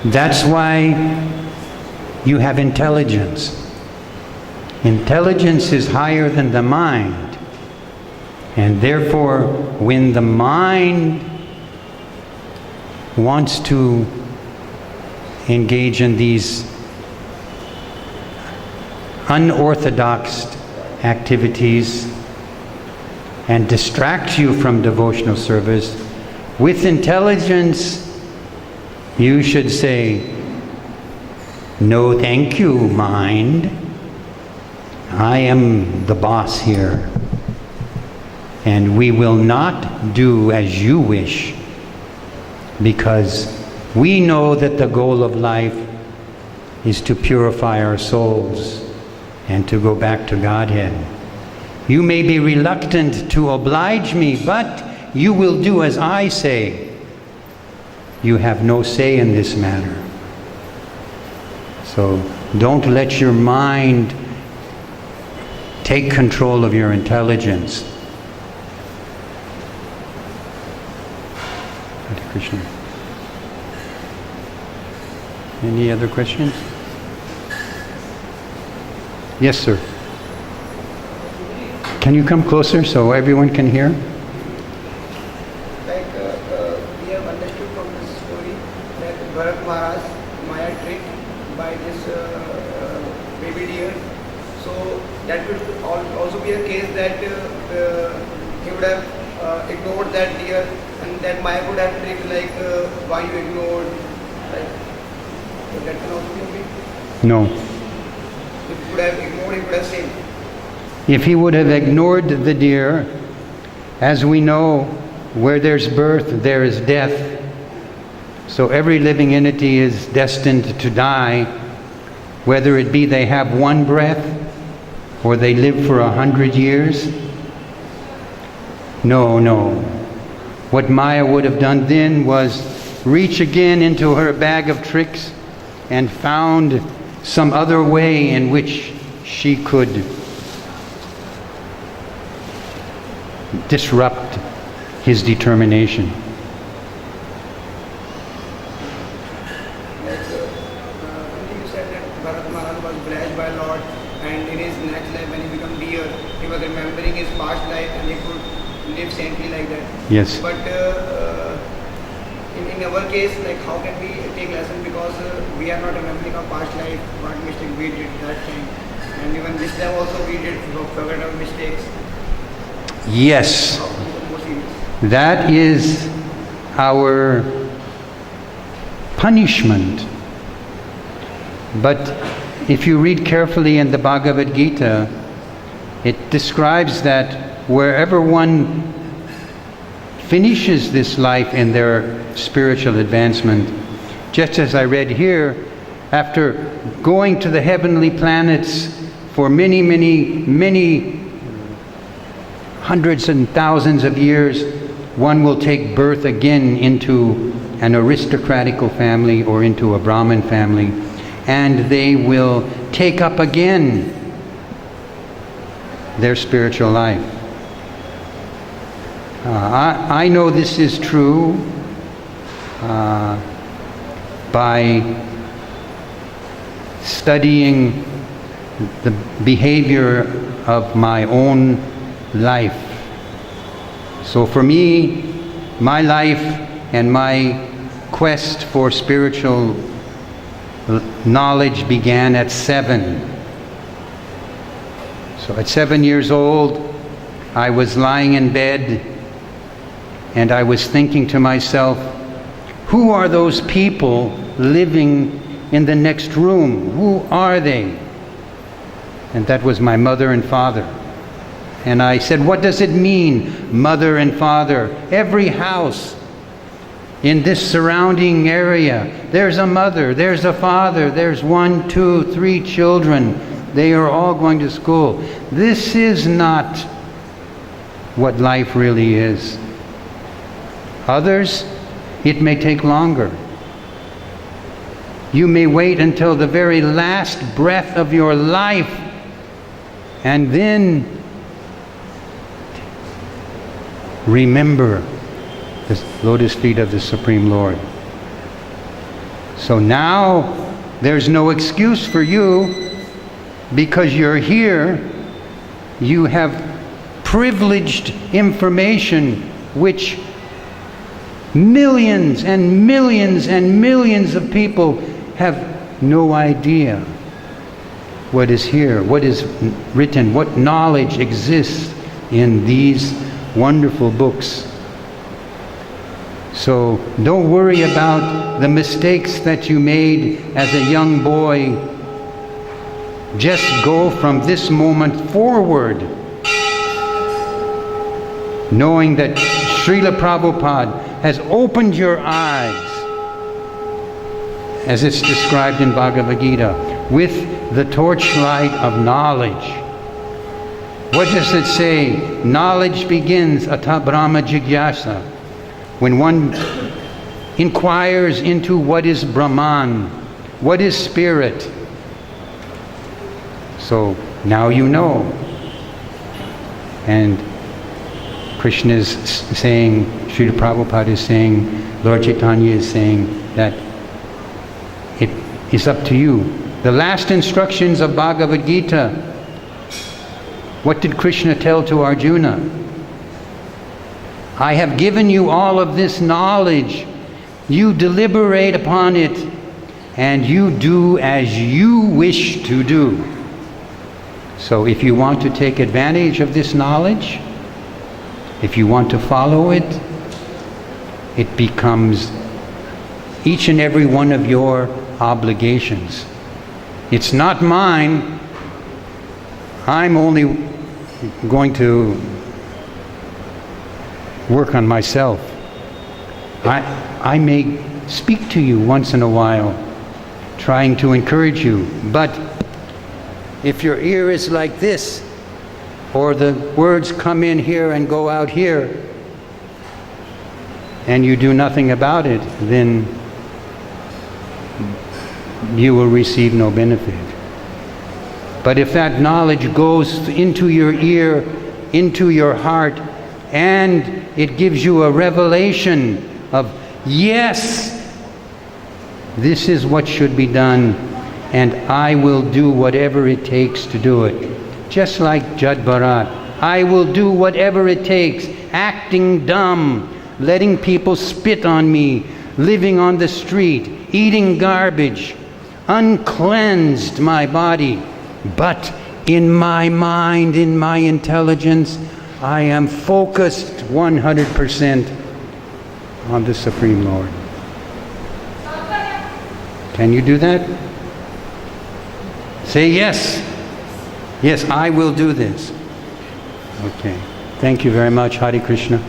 That's why you have intelligence. Intelligence is higher than the mind. And therefore, when the mind wants to engage in these unorthodox activities and distract you from devotional service, with intelligence, you should say, "No, thank you, mind. I am the boss here. And we will not do as you wish, because we know that the goal of life is to purify our souls and to go back to Godhead. You may be reluctant to oblige me, but you will do as I say. You have no say in this matter. So don't let your mind take control of your intelligence." Hare Krishna. Any other questions? Yes, sir. Can you come closer so everyone can hear? Like we have understood from this story that Bharat Maharaj Maya tricked by this baby deer. So that would also be a case that he would have ignored that deer, and that Maya would have tricked like why you ignored. Like, so that can also be a case. No. If he would have ignored, he would have sinned. If he would have ignored the deer, as we know, where there's birth, there is death. So every living entity is destined to die, whether it be they have one breath or they live for 100 years. No. What Maya would have done then was reach again into her bag of tricks and found some other way in which she could disrupt his determination. You said that Bharat Maharaj was blessed by Lord, and in his next life when he became deer, he was remembering his past life and he could live saintly like that. Yes. But in our case, like how can we take lesson, because we are not remembering our past life, what mistake we did that time, and even this time also we did forget our mistakes. Yes. That is our punishment. But if you read carefully in the Bhagavad Gita, it describes that wherever one finishes this life in their spiritual advancement, just as I read here, after going to the heavenly planets for many hundreds and thousands of years, one will take birth again into an aristocratical family or into a Brahmin family, and they will take up again their spiritual life. I know this is true by studying the behavior of my own life. So for me, my life and my quest for spiritual knowledge began at 7. So at 7 years old, I was lying in bed and I was thinking to myself, who are those people living in the next room? Who are they? And that was my mother and father. And I said, what does it mean, mother and father? Every house in this surrounding area, there's a mother, there's a father, there's 1, 2, 3 children. They are all going to school. This is not what life really is. Others It may take longer. You may wait until the very last breath of your life, and then remember the lotus feet of the Supreme Lord. So now there's no excuse for you, because you're here. You have privileged information which millions and millions and millions of people have no idea what is here, what is written, what knowledge exists in these wonderful books. So don't worry about the mistakes that you made as a young boy. Just go from this moment forward, knowing that Srila Prabhupada has opened your eyes, as it's described in Bhagavad Gita, with the torchlight of knowledge. What does it say? Knowledge begins atha Brahma Jigyasa, when one inquires into what is Brahman, what is spirit. So now you know. And Krishna is saying, Srila Prabhupada is saying, Lord Chaitanya is saying that it is up to you. The last instructions of Bhagavad Gita, what did Krishna tell to Arjuna? I have given you all of this knowledge. You deliberate upon it, and you do as you wish to do. So if you want to take advantage of this knowledge, if you want to follow it, it becomes each and every one of your obligations. It's not mine. I'm only going to work on myself. I may speak to you once in a while, trying to encourage you, but if your ear is like this, or the words come in here and go out here, and you do nothing about it, then you will receive no benefit. But if that knowledge goes into your ear, into your heart, and it gives you a revelation of, yes, this is what should be done, and I will do whatever it takes to do it. Just like Jad Bharat, I will do whatever it takes, acting dumb, letting people spit on me, living on the street, eating garbage, uncleansed my body. But in my mind, in my intelligence, I am focused 100% on the Supreme Lord. Can you do that? Say yes. Yes, I will do this. Okay. Thank you very much. Hare Krishna.